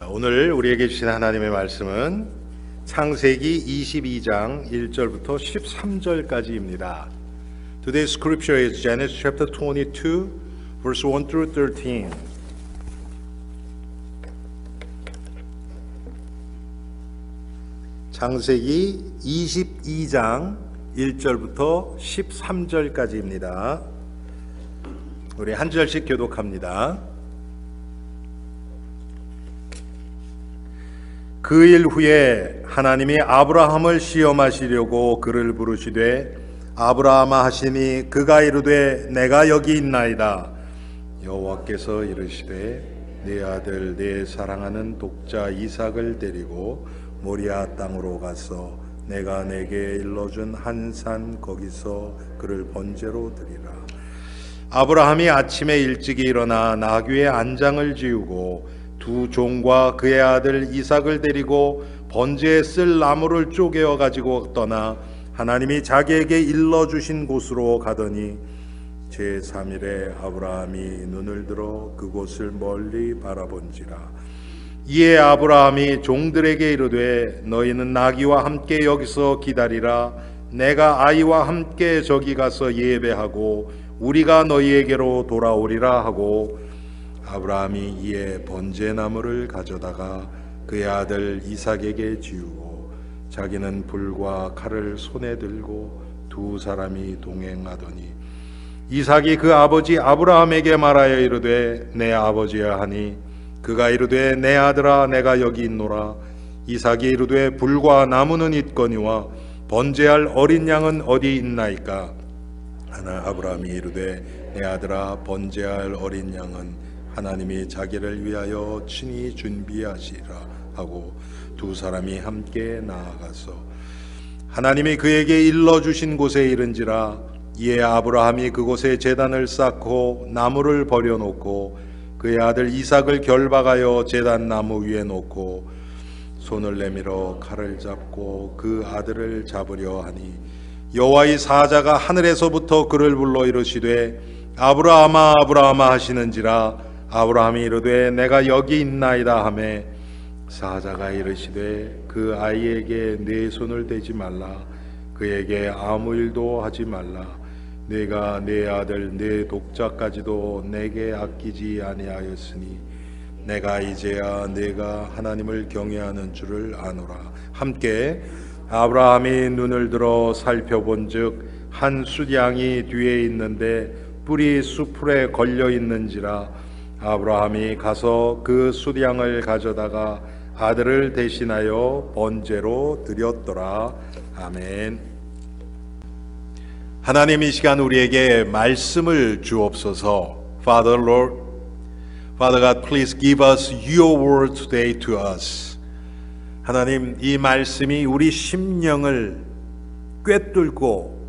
오늘 우리에게 주신 하나님의 말씀은 창세기 22장 1절부터 13절까지입니다. Today's scripture is Genesis chapter 22, verse 1 through 13. 창세기 22장 1절부터 13절까지입니다. 우리 한 절씩 교독합니다. 그 일 후에 하나님이 아브라함을 시험하시려고 그를 부르시되 아브라함아 하시니 그가 이르되 내가 여기 있나이다. 여호와께서 이르시되 네 아들 네 사랑하는 독자 이삭을 데리고 모리아 땅으로 가서 내가 내게 일러준 한 산 거기서 그를 번제로 드리라. 아브라함이 아침에 일찍이 일어나 나귀의 안장을 지우고 두 종과 그의 아들 이삭을 데리고 번제에 쓸 나무를 쪼개어 가지고 떠나 하나님이 자기에게 일러주신 곳으로 가더니 제3일에 아브라함이 눈을 들어 그곳을 멀리 바라본지라. 이에 아브라함이 종들에게 이르되 너희는 나귀와 함께 여기서 기다리라. 내가 아이와 함께 저기 가서 예배하고 우리가 너희에게로 돌아오리라 하고 아브라함이 이에 번제나무를 가져다가 그의 아들 이삭에게 지우고 자기는 불과 칼을 손에 들고 두 사람이 동행하더니 이삭이 그 아버지 아브라함에게 말하여 이르되 내 아버지야 하니 그가 이르되 내 아들아 내가 여기 있노라. 이삭이 이르되 불과 나무는 있거니와 번제할 어린 양은 어디 있나이까. 하나 아브라함이 이르되 내 아들아 번제할 어린 양은 하나님이 자기를 위하여 친히 준비하시라 하고 두 사람이 함께 나아가서 하나님이 그에게 일러주신 곳에 이른지라. 이에 아브라함이 그곳에 제단을 쌓고 나무를 버려놓고 그의 아들 이삭을 결박하여 제단 나무 위에 놓고 손을 내밀어 칼을 잡고 그 아들을 잡으려 하니 여호와의 사자가 하늘에서부터 그를 불러 이르시되 아브라함아 아브라함아 하시는지라. 아브라함이 이르되 내가 여기 있나이다 하매 사자가 이르시되 그 아이에게 네 손을 대지 말라. 그에게 아무 일도 하지 말라. 내가 네 아들 네 독자까지도 내게 아끼지 아니하였으니 내가 이제야 내가 하나님을 경외하는 줄을 아노라. 함께 아브라함이 눈을 들어 살펴본즉 한 숫양이 뒤에 있는데 뿔이 수풀에 걸려 있는지라. 아브라함이 가서 그 숫양을 가져다가 아들을 대신하여 번제로 드렸더라. 아멘. 하나님 이 시간 우리에게 말씀을 주옵소서. Father Lord, Father God, please give us your word today to us. 하나님 이 말씀이 우리 심령을 꿰뚫고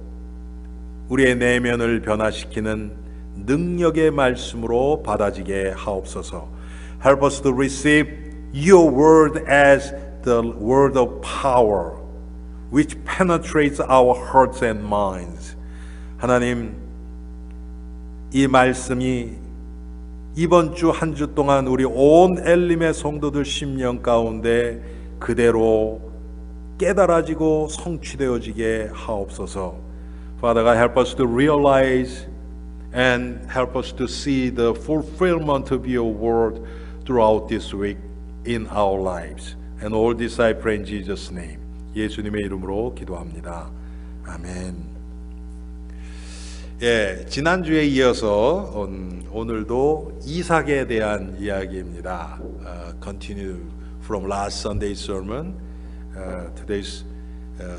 우리의 내면을 변화시키는 능력의 말씀으로 받아지게 하옵소서. Help us to receive your word as the word of power which penetrates our hearts and minds. 하나님 이 말씀이 이번 주 한 주 동안 우리 온 엘림의 성도들 심령 가운데 그대로 깨달아지고 성취되어지게 하옵소서. Father God, help us to realize and help us to see the fulfillment of your word throughout this week in our lives. And all this I pray in Jesus' name. 예수님의 이름으로 기도합니다. 아멘. 예, 지난주에 이어서 오늘도 이삭에 대한 이야기입니다. Continue from last Sunday's sermon. Today's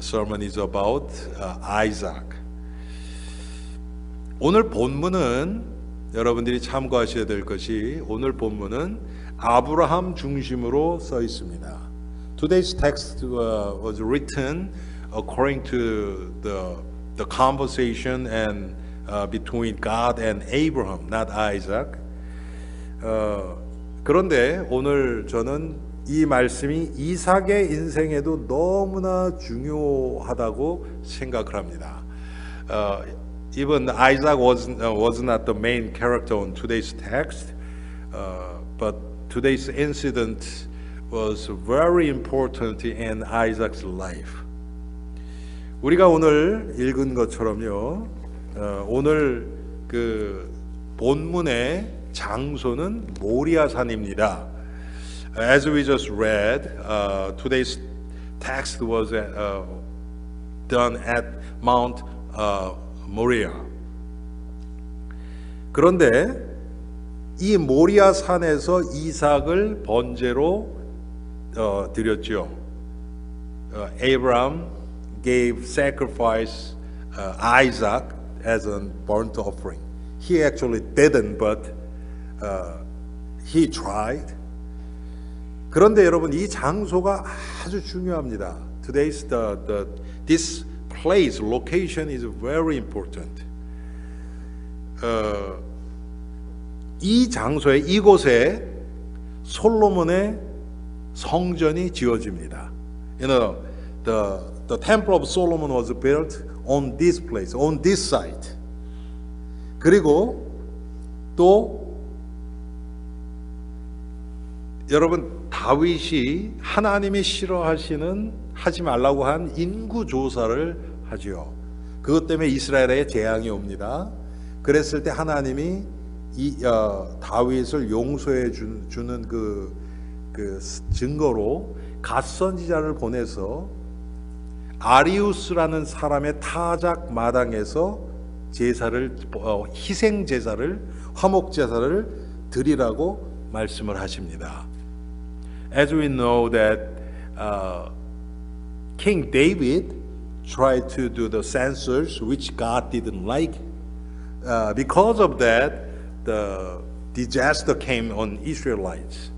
sermon is about Isaac. 오늘 본문은 여러분들이 참고하셔야 될 것이 오늘 본문은 아브라함 중심으로 써 있습니다. Today's text was written according to the conversation and between God and Abraham, not Isaac. 그런데 오늘 저는 이 말씀이 이삭의 인생에도 너무나 중요하다고 생각을 합니다. Even Isaac was not the main character on today's text, but today's incident was very important in Isaac's life. 우리가 오늘 읽은 것처럼요, 오늘 그 본문의 장소는 모리아산입니다. As we just read, today's text was done at Mount Moriah. 그런데 이 모리아산에서 이삭을 번제로 드렸죠. Abraham gave sacrifice Isaac as a burnt offering. He actually didn't, but he tried. 그런데 여러분 이 장소가 아주 중요합니다. Today's this place, location is very important. 이 장소에 이곳에 솔로몬의 성전이 지어집니다. You know, the Temple of Solomon was built on this place, on this site. 그리고 또 여러분 다윗이 하나님이 싫어하시는 하지 말라고 한 인구 조사를 하지요. 그것 때문에 이스라엘에 재앙이 옵니다. 그랬을 때 하나님이 다윗을 용서해 주는 그 증거로 갓선지자를 보내서 아리우스라는 사람의 타작 마당에서 제사를 희생 제사를 화목 제사를 드리라고 말씀을 하십니다. As we know that King David tried to do the census, which God didn't like. Because of that, the disaster came on Israelites,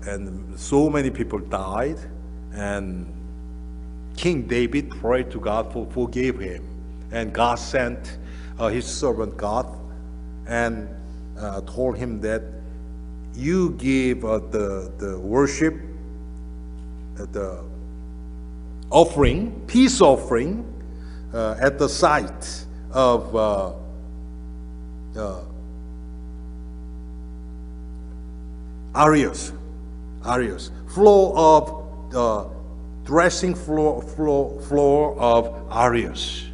and so many people died. And King David prayed to God for forgive him, and God sent His servant God and told him that you give the worship, the offering, peace offering, at the site of Arius, floor of dressing floor of Arius.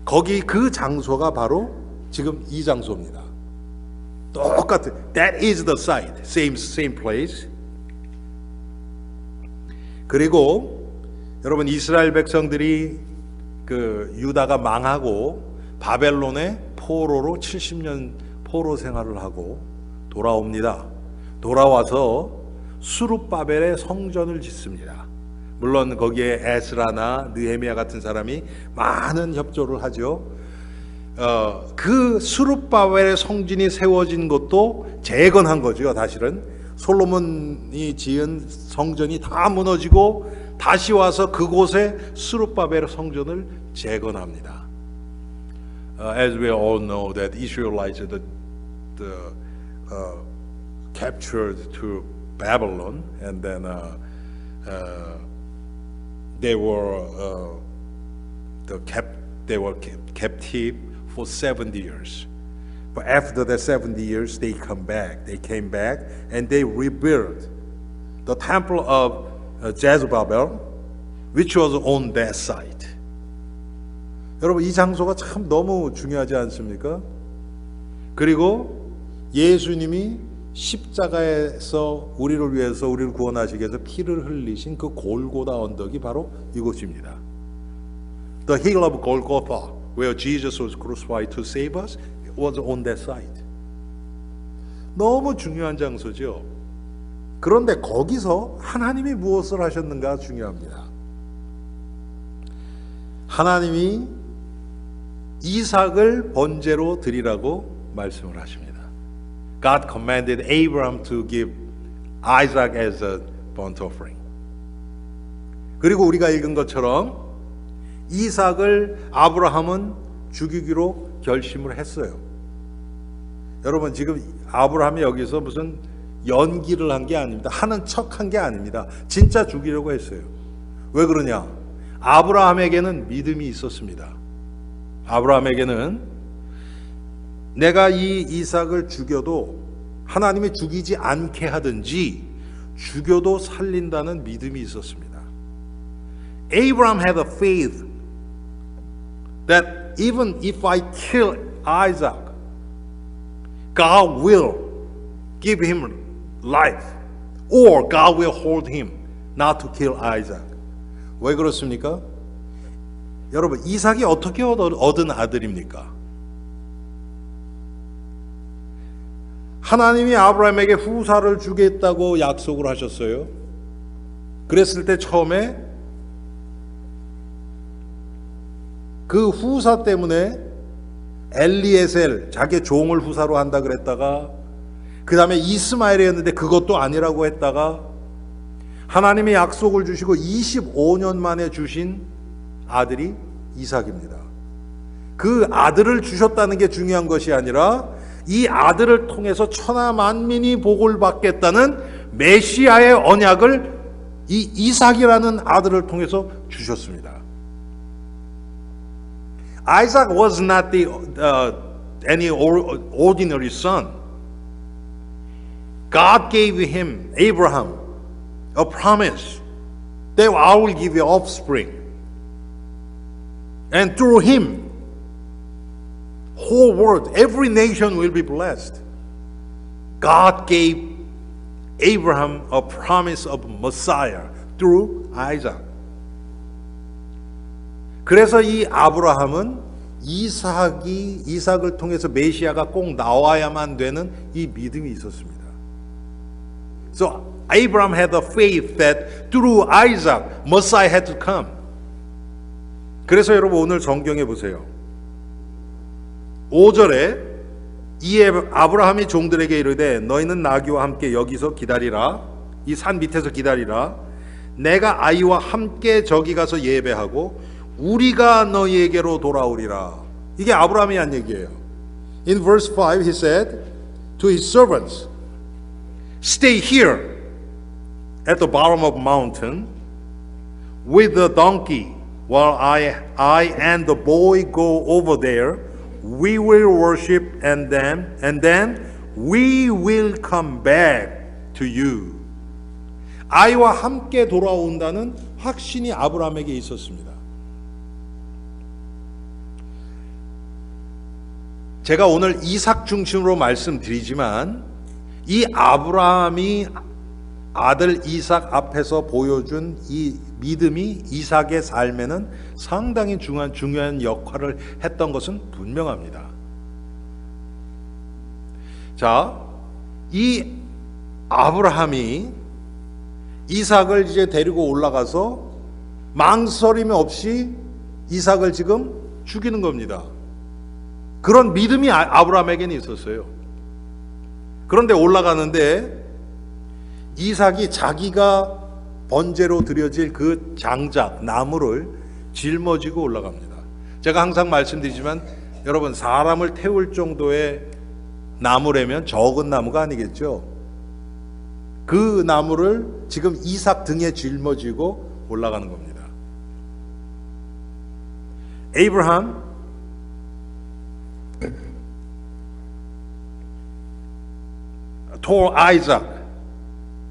거기 그 장소가 바로 지금 이 장소입니다. 똑같은. That is the site, same place. 그리고 여러분 이스라엘 백성들이 그 유다가 망하고 바벨론의 포로로 70년 포로 생활을 하고 돌아옵니다. 돌아와서 수룹바벨의 성전을 짓습니다. 물론 거기에 에스라나 느헤미야 같은 사람이 많은 협조를 하죠. 그 수룹바벨의 성전이 세워진 것도 재건한 거죠. 사실은 솔로몬이 지은 성전이 다 무너지고 다시 와서 그곳에 수룹바벨의 성전을 재건합니다. As we all know that Israelites captured to Babylon, and then they were captive for 70 years. But after the 70 years, they came back, and they rebuilt the temple of Zerubbabel, which was on that site. 여러분 이 장소가 참 너무 중요하지 않습니까? 그리고 예수님이 십자가에서 우리를 위해서 우리를 구원하시기 위해서 피를 흘리신 그 골고다 언덕이 바로 이곳입니다. The hill of Golgotha, where Jesus was crucified to save us, was on that site. 너무 중요한 장소죠. 그런데 거기서 하나님이 무엇을 하셨는가 중요합니다. 하나님이 이삭을 번제로 드리라고 말씀을 하십니다. God commanded Abraham to give Isaac as a burnt offering. 그리고 우리가 읽은 것처럼 이삭을 아브라함은 죽이기로 결심을 했어요. 여러분 지금 아브라함이 여기서 무슨 연기를 한 게 아닙니다. 하는 척 한 게 아닙니다. 진짜 죽이려고 했어요. 왜 그러냐? 아브라함에게는 믿음이 있었습니다. 아브라함에게는 내가 이 이삭을 죽여도 하나님이 죽이지 않게 하든지 죽여도 살린다는 믿음이 있었습니다. Abraham had a faith that even if I kill Isaac, God will give him life, or God will hold him not to kill Isaac. 왜 그렇습니까? 여러분, 이삭이 어떻게 얻은 아들입니까? 하나님이 아브라함에게 후사를 주겠다고 약속을 하셨어요. 그랬을 때 처음에 그 후사 때문에 엘리에셀, 자기 종을 후사로 한다 그랬다가 그 다음에 이스마엘이었는데 그것도 아니라고 했다가 하나님이 약속을 주시고 25년 만에 주신 아들이 이삭입니다. 그 아들을 주셨다는 게 중요한 것이 아니라 이 아들을 통해서 천하 만민이 복을 받겠다는 메시아의 언약을 이 이삭이라는 아들을 통해서 주셨습니다. Isaac was not any ordinary son. God gave him, Abraham, a promise that I will give you offspring. And through him, whole world, every nation will be blessed. God gave Abraham a promise of Messiah through Isaac. 그래서 이 아브라함은 이삭을 통해서 메시아가 꼭 나와야만 되는 이 믿음이 있었습니다. So Abraham had a faith that through Isaac, Messiah had to come. 그래서 여러분 오늘 성경에 보세요. 5절에 이에 아브라함이 종들에게 이르되 너희는 나귀와 함께 여기서 기다리라. 이 산 밑에서 기다리라. 내가 아이와 함께 저기 가서 예배하고 우리가 너희에게로 돌아오리라. 이게 아브라함이 한 얘기예요. In verse 5 he said to his servants, Stay here at the bottom of the mountain with the donkey while I and the boy go over there. We will worship and then we will come back to you. 아이와 함께 돌아온다는 확신이 아브라함에게 있었습니다. 제가 오늘 이삭 중심으로 말씀드리지만 이 아브라함이 아들 이삭 앞에서 보여준 이 믿음이 이삭의 삶에는 상당히 중요한 역할을 했던 것은 분명합니다. 자, 이 아브라함이 이삭을 이제 데리고 올라가서 망설임 없이 이삭을 지금 죽이는 겁니다. 그런 믿음이 아브라함에게는 있었어요. 그런데 올라가는데 이삭이 자기가 번제로 드려질 그 장작, 나무를 짊어지고 올라갑니다. 제가 항상 말씀드리지만 여러분 사람을 태울 정도의 나무라면 적은 나무가 아니겠죠. 그 나무를 지금 이삭 등에 짊어지고 올라가는 겁니다. Abraham told Isaac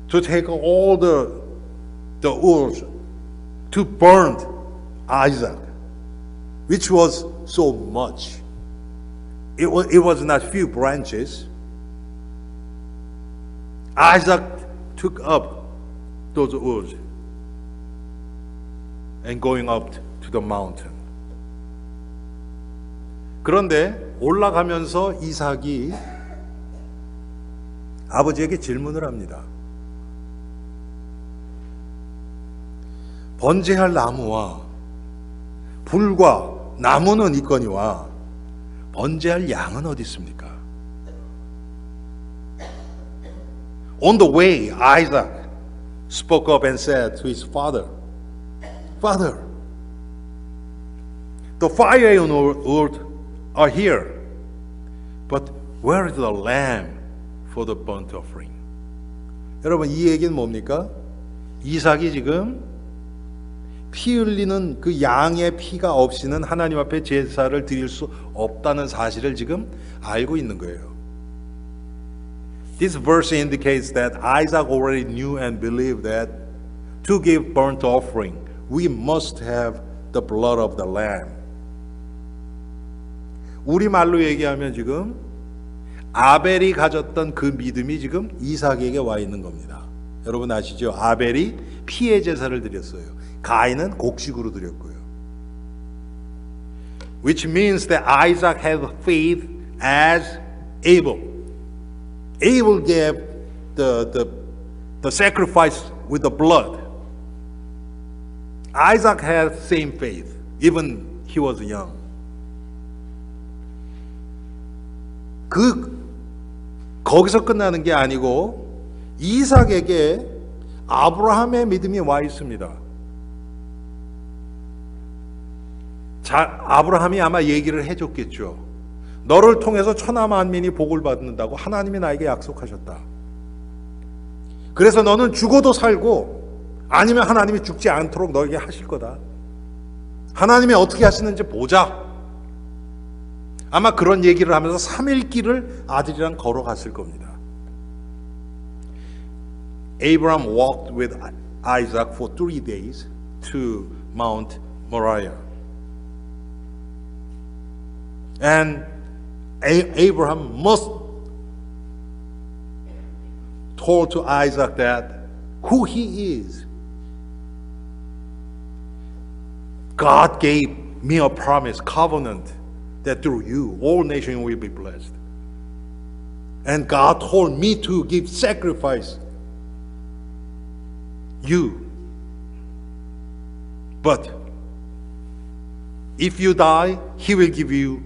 to take all the wood to burn Isaac, which was so much. It was not few branches. Isaac took up those woods and going up to the mountain. 그런데 올라가면서 이삭이 아버지에게 질문을 합니다. 번제할 나무와 불과 나무는 있거니와 번제할 양은 어디 있습니까? On the way, Isaac spoke up and said to his father, Father, the fire and wood are here, but where is the lamb for the burnt offering? 여러분 이 얘기는 뭡니까? 이삭이 지금 피 흘리는 그 양의 피가 없이는 하나님 앞에 제사를 드릴 수 없다는 사실을 지금 알고 있는 거예요. This verse indicates that Isaac already knew and believed that to give burnt offering, we must have the blood of the lamb. 우리 말로 얘기하면 지금 아벨이 가졌던 그 믿음이 지금 이삭에게 와 있는 겁니다. 여러분 아시죠? 아벨이 피의 제사를 드렸어요. 가인은 곡식으로 드렸고요. Which means that Isaac had faith as Abel. Abel gave the sacrifice with the blood. Isaac had same faith, even he was young. 거기서 끝나는 게 아니고 이삭에게 아브라함의 믿음이 와 있습니다. 아브라함이 아마 얘기를 해줬겠죠. 너를 통해서 천하 만민이 복을 받는다고 하나님이 나에게 약속하셨다. 그래서 너는 죽어도 살고 아니면 하나님이 죽지 않도록 너에게 하실 거다. 하나님이 어떻게 하시는지 보자. 아마 그런 얘기를 하면서 3일 길을 아들이랑 걸어갔을 겁니다. Abraham walked with Isaac for 3 days to Mount Moriah. And Abraham must told to Isaac that who he is. God gave me a promise, covenant, that through you all nations will be blessed. And God told me to give sacrifice you. But if you die, he will give you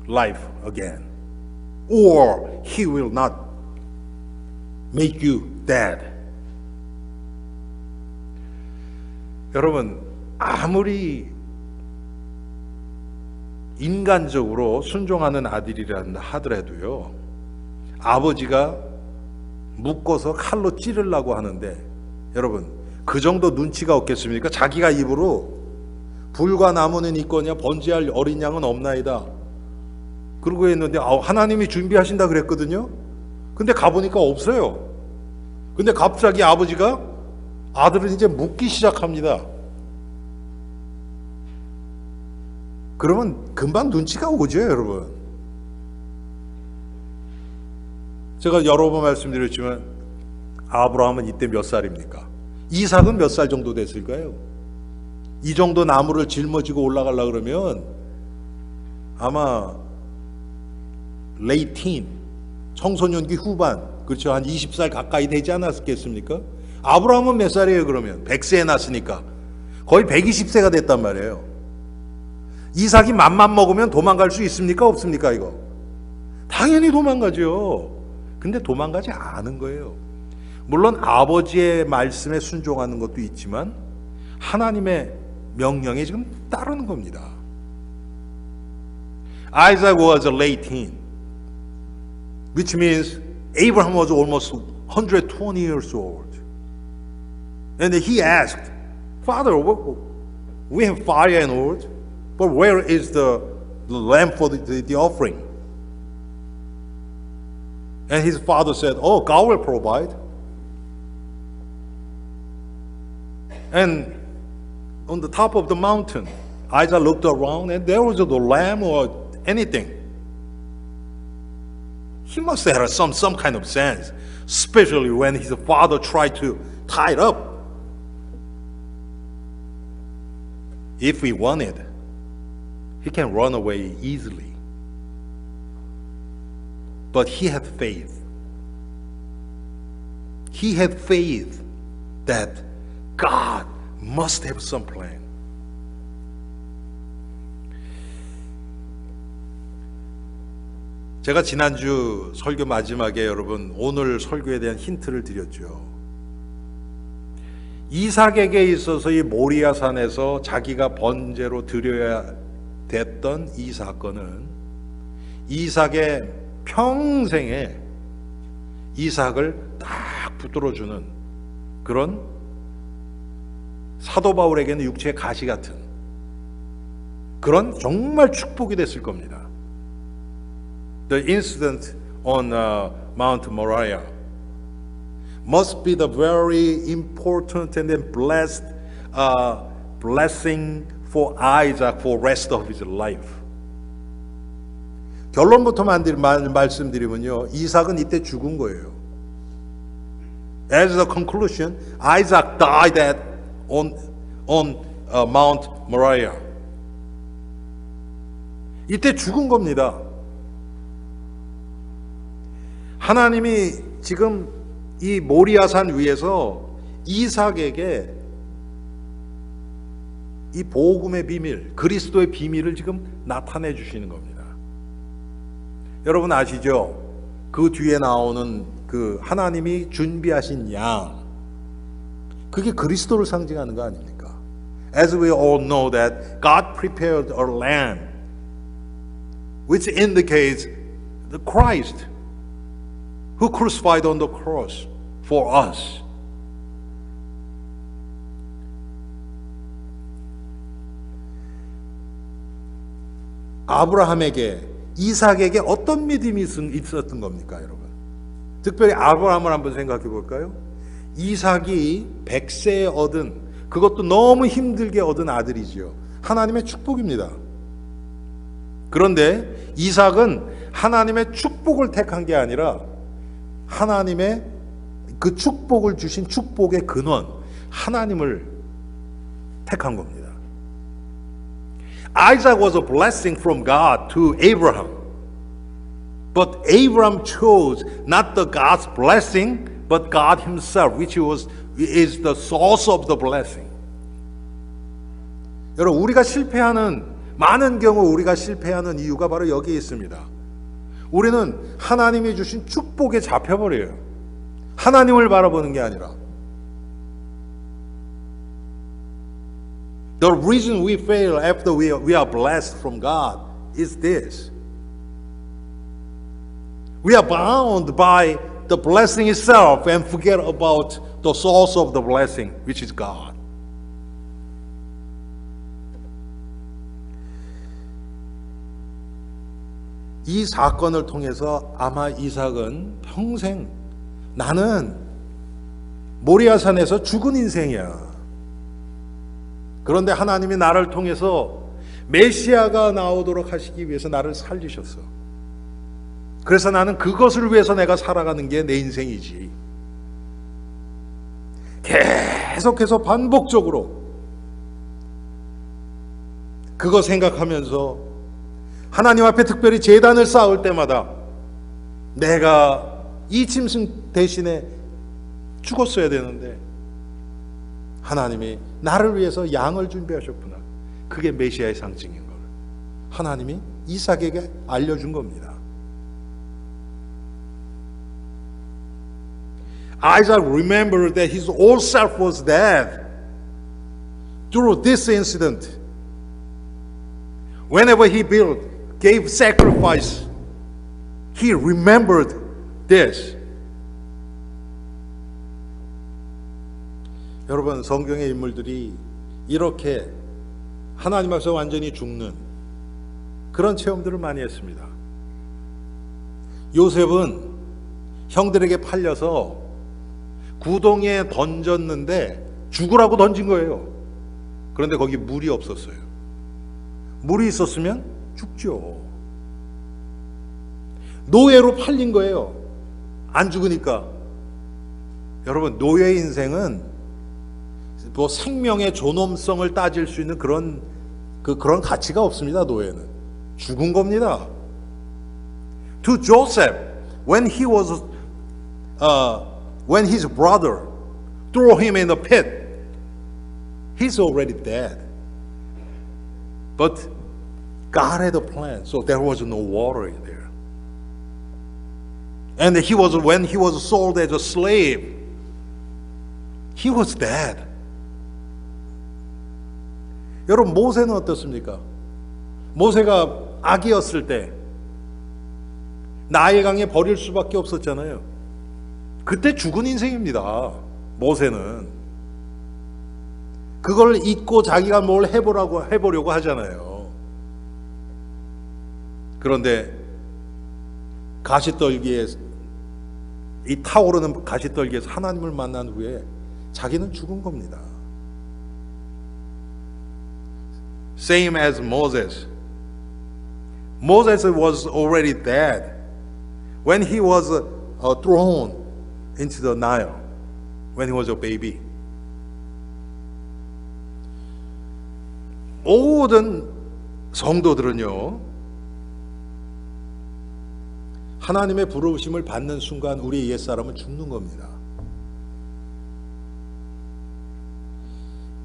life again. Or he will not make you dead. 여러분, 아무리 인간적으로 순종하는 아들이라 하더라도요, 아버지가 묶어서 칼로 찌르려고 하는데, 여러분, 그 정도 눈치가 없겠습니까? 자기가 입으로 불과 나무는 있거냐 번제할 어린 양은 없나이다. 그러고 했는데 하나님이 준비하신다 그랬거든요. 근데 가보니까 없어요. 근데 갑자기 아버지가 아들을 이제 묻기 시작합니다. 그러면 금방 눈치가 오죠, 여러분. 제가 여러 번 말씀드렸지만 아브라함은 이때 몇 살입니까? 이삭은 몇 살 정도 됐을까요? 이 정도 나무를 짊어지고 올라가려고 그러면 아마 late teen, 청소년기 후반, 그렇죠? 한 20살 가까이 되지 않았겠습니까? 아브라함은 몇 살이에요, 그러면? 100세에 났으니까. 거의 120세가 됐단 말이에요. 이삭이 맘만 먹으면 도망갈 수 있습니까? 없습니까, 이거? 당연히 도망가죠. 근데 도망가지 않은 거예요. 물론 아버지의 말씀에 순종하는 것도 있지만 하나님의 명령에 지금 따르는 겁니다. Isaac was a late teen, which means Abraham was almost 120 years old. And he asked, Father, we have fire and wood, but where is the lamb for the offering? And his father said, oh, God will provide. And on the top of the mountain, Isaac looked around and there was no lamb or anything. He must have had some kind of sense, especially when his father tried to tie it up. If he wanted, he can run away easily. But he had faith. He had faith that God must have some plan. 제가 지난주 설교 마지막에 여러분 오늘 설교에 대한 힌트를 드렸죠. 이삭에게 있어서 이 모리아 산에서 자기가 번제로 드려야 됐던 이 사건은 이삭의 평생에 이삭을 딱 붙들어주는 그런 사도 바울에게는 육체의 가시 같은 그런 정말 축복이 됐을 겁니다. The incident on Mount Moriah must be the very important and then blessed blessing for Isaac for rest of his life. 결론부터 말씀드리면요, 이삭은 이때 죽은 거예요. As a conclusion, Isaac died on Mount Moriah. 이때 죽은 겁니다. 하나님이 지금 이 모리아산 위에서 이삭에게 이 복음의 비밀, 그리스도의 비밀을 지금 나타내 주시는 겁니다. 여러분 아시죠? 그 뒤에 나오는 그 하나님이 준비하신 양, 그게 그리스도를 상징하는 거 아닙니까? As we all know that God prepared a lamb which indicates the Christ who crucified on the cross for us. 아브라함에게, 이삭에게 어떤 믿음이 있었던 겁니까, 여러분? 특별히 아브라함을 한번 생각해 볼까요? 이삭이 100세에 얻은, 그것도 너무 힘들게 얻은 아들이지요. 하나님의 축복입니다. 그런데 이삭은 하나님의 축복을 택한 게 아니라 하나님의 그 축복을 주신 축복의 근원, 하나님을 택한 겁니다. Isaac was a blessing from God to Abraham. But Abraham chose not the God's blessing, but God himself, which is the source of the blessing. 여러분, 우리가 실패하는, 많은 경우 우리가 실패하는 이유가 바로 여기에 있습니다. 우리는 하나님이 주신 축복에 잡혀버려요. 하나님을 바라보는 게 아니라. The reason we fail after we are blessed from God is this. We are bound by the blessing itself and forget about the source of the blessing, which is God. 이 사건을 통해서 아마 이삭은 평생 나는 모리아산에서 죽은 인생이야. 그런데 하나님이 나를 통해서 메시아가 나오도록 하시기 위해서 나를 살리셨어. 그래서 나는 그것을 위해서 내가 살아가는 게 내 인생이지. 계속해서 반복적으로 그거 생각하면서 하나님 앞에 특별히 제단을 쌓을 때마다 내가 이 짐승 대신에 죽었어야 되는데 하나님이 나를 위해서 양을 준비하셨구나. 그게 메시아의 상징인 걸 하나님이 이삭에게 알려준 겁니다. Isaac remembered that his old self was dead. Through this incident, whenever he gave sacrifice, he remembered this. 여러분, 성경의 인물들이 이렇게 하나님 앞에서 완전히 죽는 그런 체험들을 많이 했습니다. 요셉은 형들에게 팔려서 구덩이에 던졌는데 죽으라고 던진 거예요. 그런데 거기 물이 없었어요. 물이 있었으면 죽죠. 노예로 팔린 거예요. 안 죽으니까. 여러분, 노예 인생은 뭐 생명의 존엄성을 따질 수 있는 그런 가치가 없습니다. 노예는 죽은 겁니다. To Joseph, when his brother threw him in the pit, he's already dead. But God had a plan, so there was no water there. And when he was sold as a slave, he was dead. 여러분, 모세는 어떻습니까? 모세가 아기였을 때 나일강에 버릴 수밖에 없었잖아요. 그때 죽은 인생입니다. 모세는 그걸 잊고 자기가 뭘 해보려고 하잖아요. 그런데 가시떨기에 이 타오르는 가시떨기에서 하나님을 만난 후에 자기는 죽은 겁니다. Same as Moses. Moses was already dead when he was thrown into the Nile when he was a baby. 모든 성도들은요, 하나님의 부르심을 받는 순간 우리 옛사람은 죽는 겁니다.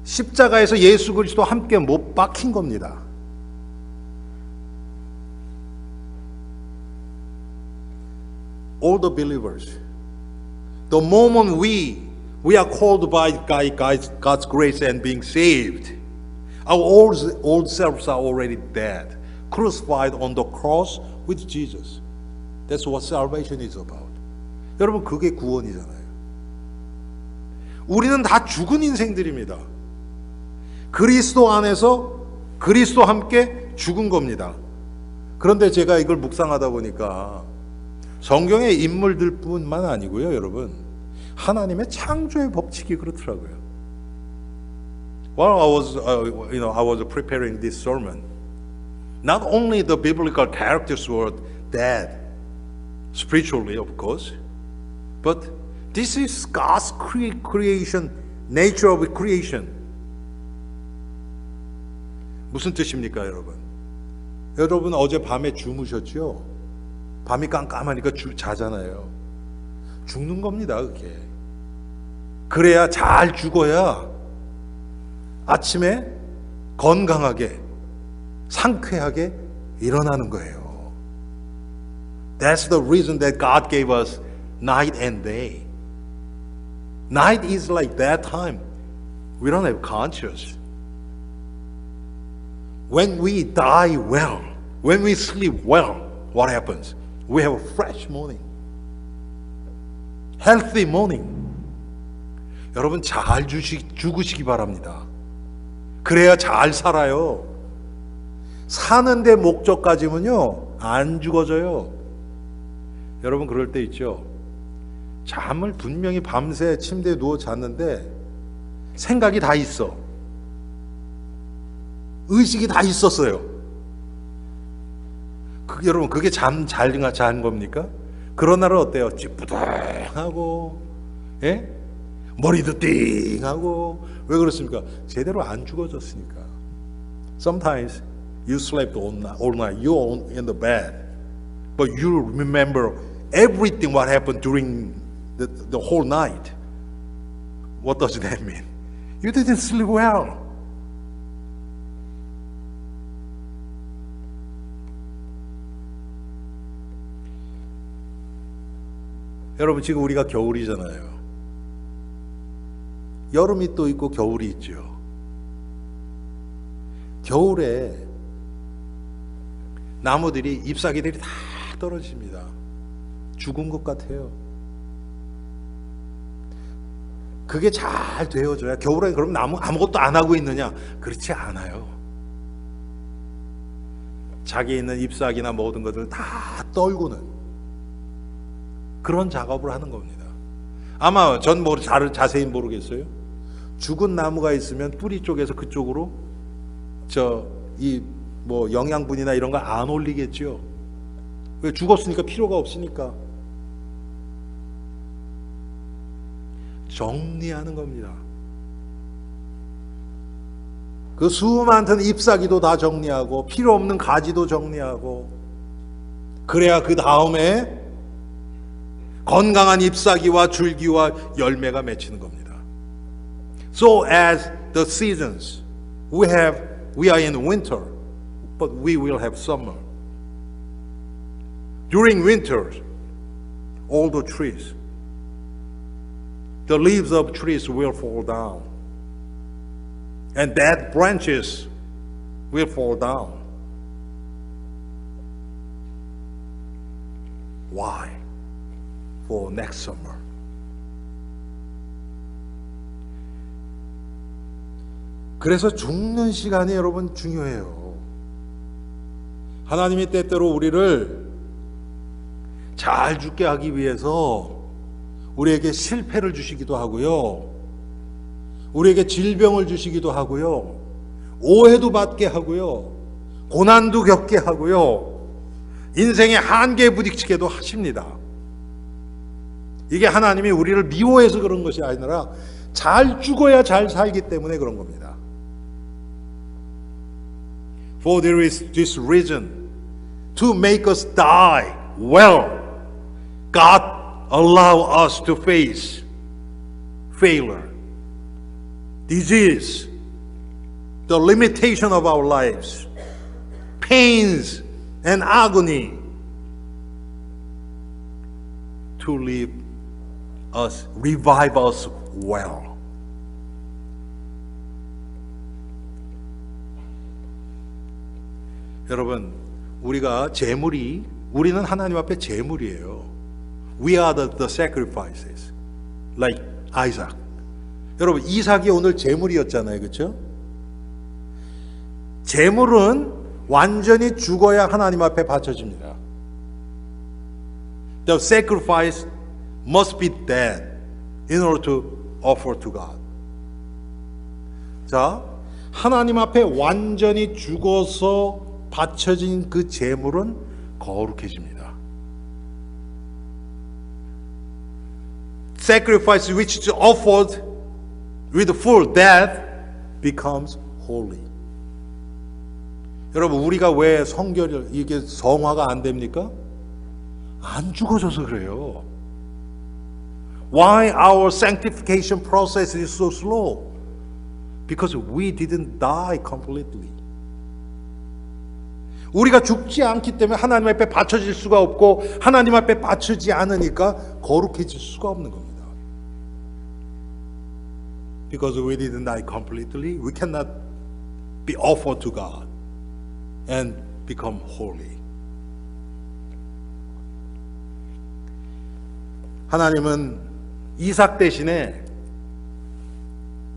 십자가에서 예수 그리스도 함께 못 박힌 겁니다. All the believers, the moment we are called by God's grace and being saved, our old selves are already dead, crucified on the cross with Jesus. That's what salvation is about. 여러분, 그게 구원이잖아요. 우리는 다 죽은 인생들입니다. 그리스도 안에서 그리스도와 함께 죽은 겁니다. 그런데 제가 이걸 묵상하다 보니까 성경의 인물들 뿐만 아니고요, 여러분, 하나님의 창조의 법칙이 그렇더라고요. While I was preparing this sermon, not only the biblical characters were dead, spiritually, of course, but this is God's creation, nature of creation. 무슨 뜻입니까, 여러분? 여러분 어제 밤에 주무셨죠? 밤이 깜깜하니까 자잖아요. 죽는 겁니다, 그게. 그래야 잘 죽어야 아침에 건강하게, 상쾌하게 일어나는 거예요. That's the reason that God gave us night and day. Night is like that time. We don't have conscience. When we die well, when we sleep well, what happens? We have a fresh morning. Healthy morning. 여러분 잘 죽으시기 바랍니다. 그래야 잘 살아요. 사는데 목적까지면요 안 죽어져요. 여러분 그럴 때 있죠. 잠을 분명히 밤새 침대에 누워 잤는데 생각이 다 있어. 의식이 다 있었어요. 여러분 그게 잠 잘 잔 겁니까? 그런 날은 어때요? 찌뿌둥하고, 예? 머리도 띵하고. 왜 그렇습니까? 제대로 안 죽어졌으니까. Sometimes you slept all night. You're in the bed, but you remember everything what happened during the whole night. What does that mean? You didn't sleep well. 여러분 지금 우리가 겨울이잖아요. 여름이 또 있고 겨울이 있죠. 겨울에 나무들이 잎사귀들이 다 떨어집니다. 죽은 것 같아요. 그게 잘 되어져야. 겨울에 그럼 나무 아무것도 안 하고 있느냐? 그렇지 않아요. 자기 있는 잎사귀나 모든 것들을 다 떨구는 그런 작업을 하는 겁니다. 아마 전 자세히 모르겠어요. 죽은 나무가 있으면 뿌리 쪽에서 그쪽으로 영양분이나 이런 거 안 올리겠죠. 왜? 죽었으니까 필요가 없으니까. 정리하는 겁니다. 그 수많던 잎사귀도 다 정리하고 필요 없는 가지도 정리하고, 그래야 그 다음에 건강한 잎사귀와 줄기와 열매가 맺히는 겁니다. So as the seasons, we are in winter, but we will have summer. During winter, all the trees, the leaves of trees will fall down, and dead branches will fall down. Why? For next summer. 그래서 죽는 시간이 여러분 중요해요. 하나님이 때때로 우리를 잘 죽게 하기 위해서 우리에게 실패를 주시기도 하고요. 우리에게 질병을 주시기도 하고요. 오해도 받게 하고요. 고난도 겪게 하고요. 인생의 한계에 부딪히게도 하십니다. 이게 하나님이 우리를 미워해서 그런 것이 아니라 잘 죽어야 잘 살기 때문에 그런 겁니다. For there is this reason to make us die well. God allow us to face failure, disease, the limitation of our lives, pains and agony to live us, revive us well. 여러분, 우리는 하나님 앞에 제물이에요. We are the sacrifices, like Isaac. 여러분, 이삭이 오늘 제물이었잖아요, 그렇죠? 제물은 완전히 죽어야 하나님 앞에 바쳐집니다. The sacrifice must be dead in order to offer to God. 자, 하나님 앞에 완전히 죽어서 바쳐진 그 제물은 거룩해집니다. Sacrifice which is offered with full death becomes holy. 여러분, 우리가 왜 이게 성화가 안 됩니까? 안 죽어져서 그래요. Why our sanctification process is so slow? Because we didn't die completely. 우리가 죽지 않기 때문에 하나님 앞에 바쳐질 수가 없고, 하나님 앞에 바치지 않으니까 거룩해질 수가 없는 겁니다. Because we didn't die completely, we cannot be offered to God and become holy. 하나님은 이삭 대신에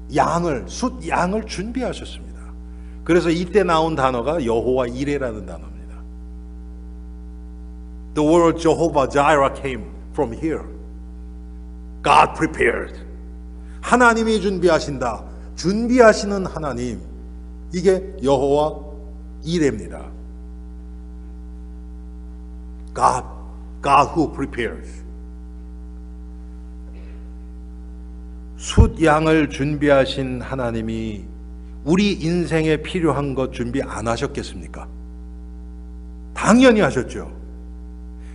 숫양을 준비하셨습니다. 그래서 이때 나온 단어가 여호와 이레라는 단어입니다. The word Jehovah Jireh came from here. God prepared. 하나님이 준비하신다. 준비하시는 하나님. 이게 여호와 이레입니다. God who prepares. 숫양을 준비하신 하나님이 우리 인생에 필요한 것 준비 안 하셨겠습니까? 당연히 하셨죠.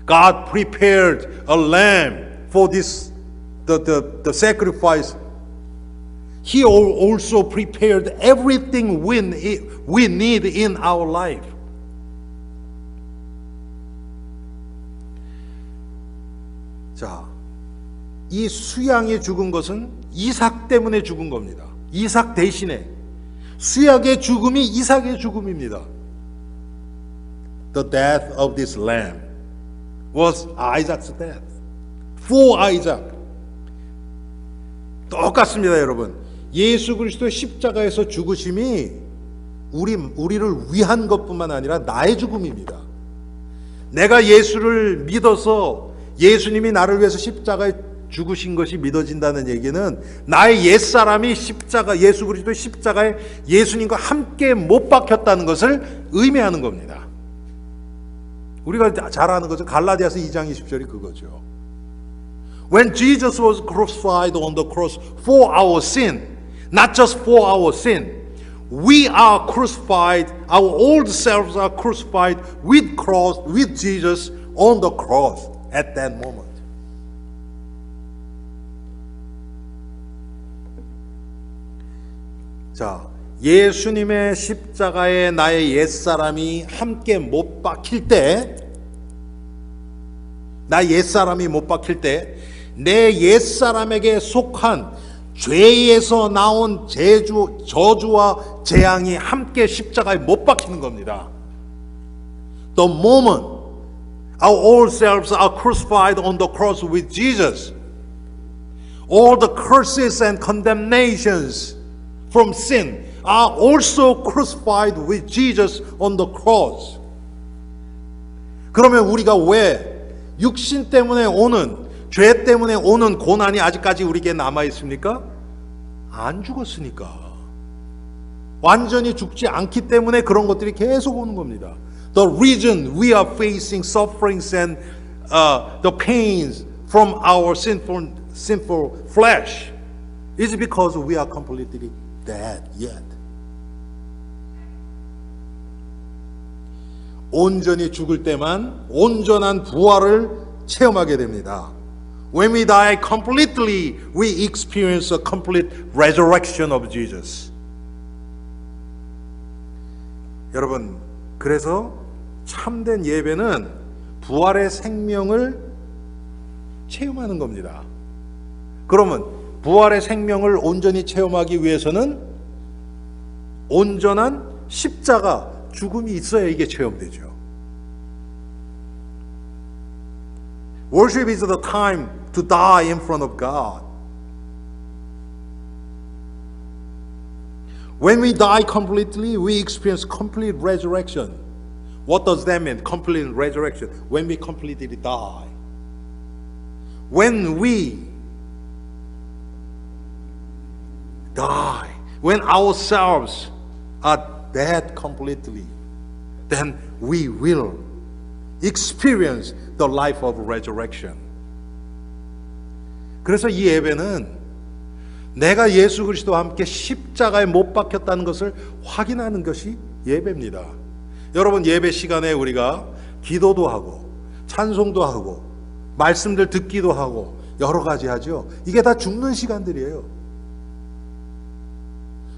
God prepared a lamb for this, the sacrifice. He also prepared everything we need in our life. 자, 이 수양이 죽은 것은 이삭 때문에 죽은 겁니다. 이삭 대신에 수양의 죽음이 이삭의 죽음입니다. The death of this lamb was Isaac's death. For Isaac. 똑같습니다, 여러분. 예수 그리스도의 십자가에서 죽으심이 우리를 위한 것뿐만 아니라 나의 죽음입니다. 내가 예수를 믿어서 예수님이 나를 위해서 십자가에 죽으신 것이 믿어진다는 얘기는 나의 옛사람이 예수 그리스도의 십자가에 예수님과 함께 못 박혔다는 것을 의미하는 겁니다. 우리가 잘 아는 거죠. 갈라디아서 2장 20절이 그거죠. When Jesus was crucified on the cross for our sin, not just for our sin, we are crucified, our old selves are crucified with Jesus on the cross at that moment. 자, 예수님의 십자가에 나의 옛사람이 함께 못 박힐 때, 나 옛사람이 못 박힐 때, 내 옛사람에게 속한 죄에서 나온 저주와 재앙이 함께 십자가에 못 박히는 겁니다. The moment our old selves are crucified on the cross with Jesus, all the curses and condemnations from sin are also crucified with Jesus on the cross. 그러면 우리가 왜 육신 때문에 오는 죄 때문에 오는 고난이 아직까지 우리에게 남아 있습니까? 안 죽었으니까. 완전히 죽지 않기 때문에 그런 것들이 계속 오는 겁니다. The reason we are facing sufferings and the pains from our sinful flesh is because we are completely dead yet. 온전히 죽을 때만 온전한 부활을 체험하게 됩니다. When we die completely, we experience a complete resurrection of Jesus. 여러분, 그래서 참된 예배는 부활의 생명을 체험하는 겁니다. 그러면 부활의 생명을 온전히 체험하기 위해서는 온전한 십자가, 죽음이 있어야 이게 체험되죠. Worship is the time to die in front of God. When we die completely, we experience complete resurrection. What does that mean? Complete resurrection. When we completely die. When we die, when ourselves are dead completely, then we will experience the life of resurrection. 그래서 이 예배는 내가 예수 그리스도와 함께 십자가에 못 박혔다는 것을 확인하는 것이 예배입니다. 여러분, 예배 시간에 우리가 기도도 하고 찬송도 하고 말씀들 듣기도 하고 여러 가지 하죠. 이게 다 죽는 시간들이에요.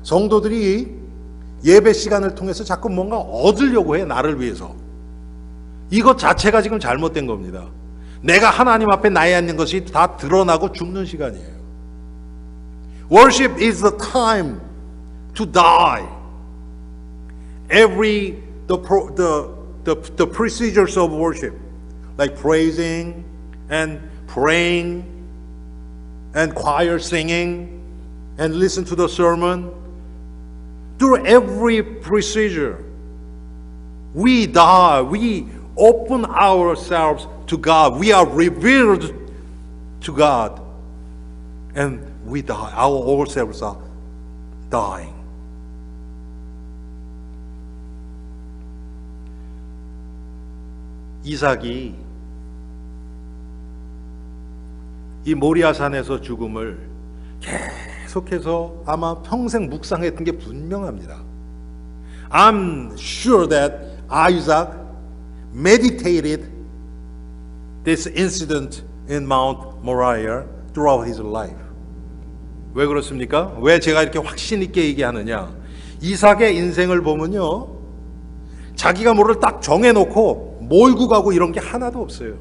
성도들이 예배 시간을 통해서 자꾸 뭔가 얻으려고 해, 나를 위해서. 이것 자체가 지금 잘못된 겁니다. 내가 하나님 앞에 나야 하는 것이 다 드러나고 죽는 시간이에요. Worship is the time to die. The procedures of worship, like praising and praying and choir singing and listen to the sermon, through every procedure, we die, we open ourselves to God, we are revealed to God, and we die. Our ourselves are dying. 이삭이 이 모리아산에서 죽음을 계속해서 아마 평생 묵상했던 게 분명합니다. I'm sure that Isaac meditated this incident in Mount Moriah throughout his life. 왜 그렇습니까? 왜 제가 이렇게 확신 있게 얘기하느냐? 이삭의 인생을 보면요, 자기가 뭐를 딱 정해놓고 몰고 가고 이런 게 하나도 없어요.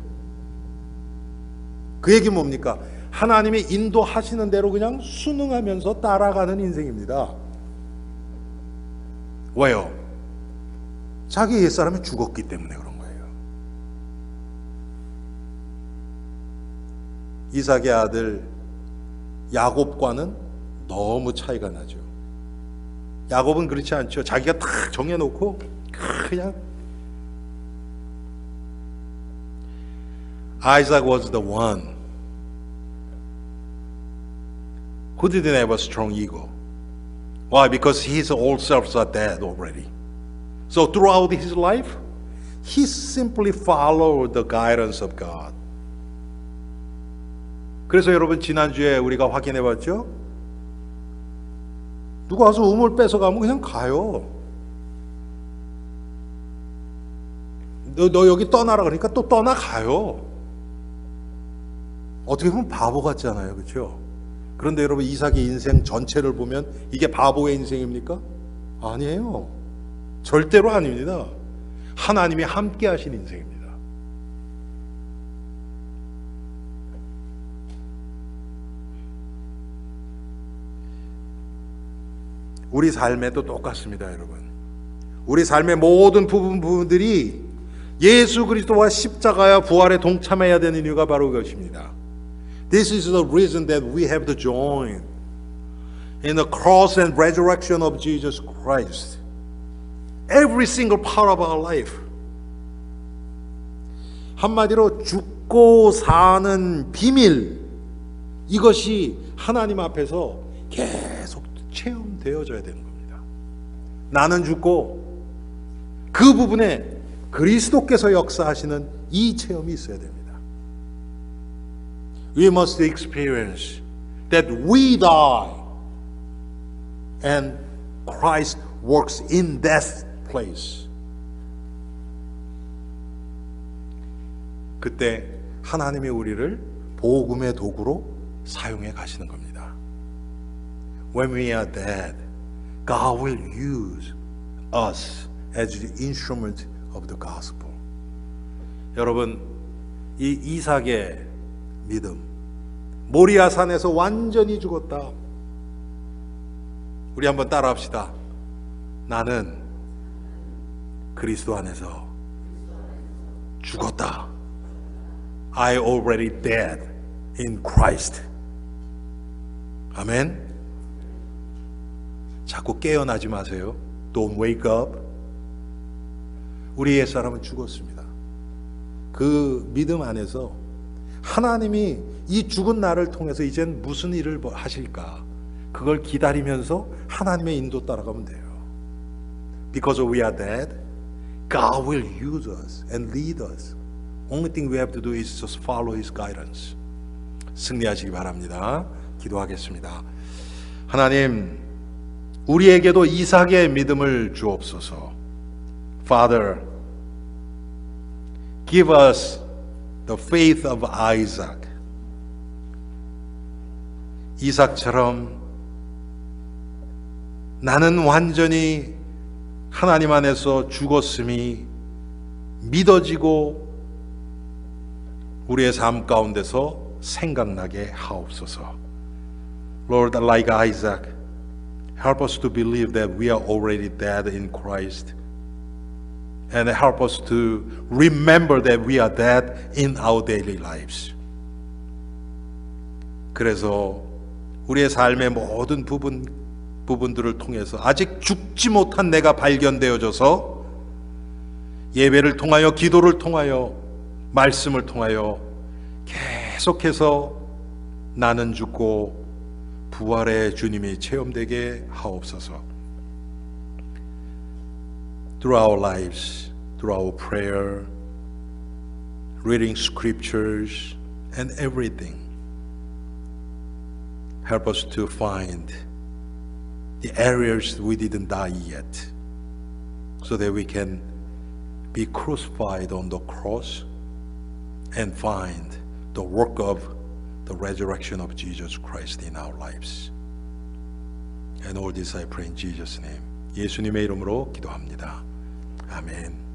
그 얘기 뭡니까? 하나님이 인도하시는 대로 그냥 순응하면서 따라가는 인생입니다. 왜요? 자기 옛사람이 죽었기 때문에 그런 거예요. 이삭의 아들 야곱과는 너무 차이가 나죠. 야곱은 그렇지 않죠. 자기가 딱 정해놓고 그냥. Isaac was the one who didn't have a strong ego. Why? Because his old selves are dead already. So throughout his life, he simply followed the guidance of God. 그래서 여러분, 지난주에 우리가 확인해 봤죠? 누가 와서 우물 뺏어가면 그냥 가요. 너 여기 떠나라 그러니까 또 떠나가요. 어떻게 보면 바보 같잖아요. 그렇죠? 그런데 여러분, 이삭의 인생 전체를 보면 이게 바보의 인생입니까? 아니에요. 절대로 아닙니다. 하나님이 함께 하신 인생입니다. 우리 삶에도 똑같습니다, 여러분. 우리 삶의 모든 부분들이 예수 그리스도와 십자가와 부활에 동참해야 되는 이유가 바로 그것입니다. This is the reason that we have to join in the cross and resurrection of Jesus Christ. Every single part of our life. 한마디로 믿고 사는 비밀, 이것이 하나님 앞에서 계속 체험되어져야 되는 겁니다. 나는 죽고 그 부분에 그리스도께서 역사하시는 이 체험이 있어야 됩니다. We must experience that we die and Christ works in that place. 그때 하나님이 우리를 복음의 도구로 사용해 가시는 겁니다. When we are dead, God will use us as the instrument of the gospel. 여러분, 이 이삭의 믿음, 모리아 산에서 완전히 죽었다. 우리 한번 따라합시다. 나는 그리스도 안에서 죽었다. I already dead in Christ. 아멘. 자꾸 깨어나지 마세요. Don't wake up. 우리 옛사람은 죽었습니다. 그 믿음 안에서 하나님이 이 죽은 나를 통해서 이젠 무슨 일을 하실까? 그걸 기다리면서 하나님의 인도 따라가면 돼요. Because we are dead, God will use us and lead us. Only thing we have to do is just follow His guidance. 승리하시기 바랍니다. 기도하겠습니다. 하나님, 우리에게도 이삭의 믿음을 주옵소서. Father, give us the faith of Isaac. 이삭처럼 나는 완전히 하나님 안에서 죽었음이 믿어지고 우리의 삶 가운데서 생각나게 하옵소서. Lord, like Isaac, help us to believe that we are already dead in Christ. And help us to remember that we are dead in our daily lives. 그래서 우리의 삶의 모든 부분들을 통해서 아직 죽지 못한 내가 발견되어져서 예배를 통하여, 기도를 통하여, 말씀을 통하여 계속해서 나는 죽고 부활의 주님이 체험되게 하옵소서. Through our lives, through our prayer, reading scriptures and everything, help us to find the areas we didn't die yet, so that we can be crucified on the cross and find the work of the resurrection of Jesus Christ in our lives. And all this I pray in Jesus' name. 예수님의 이름으로 기도합니다. 아멘.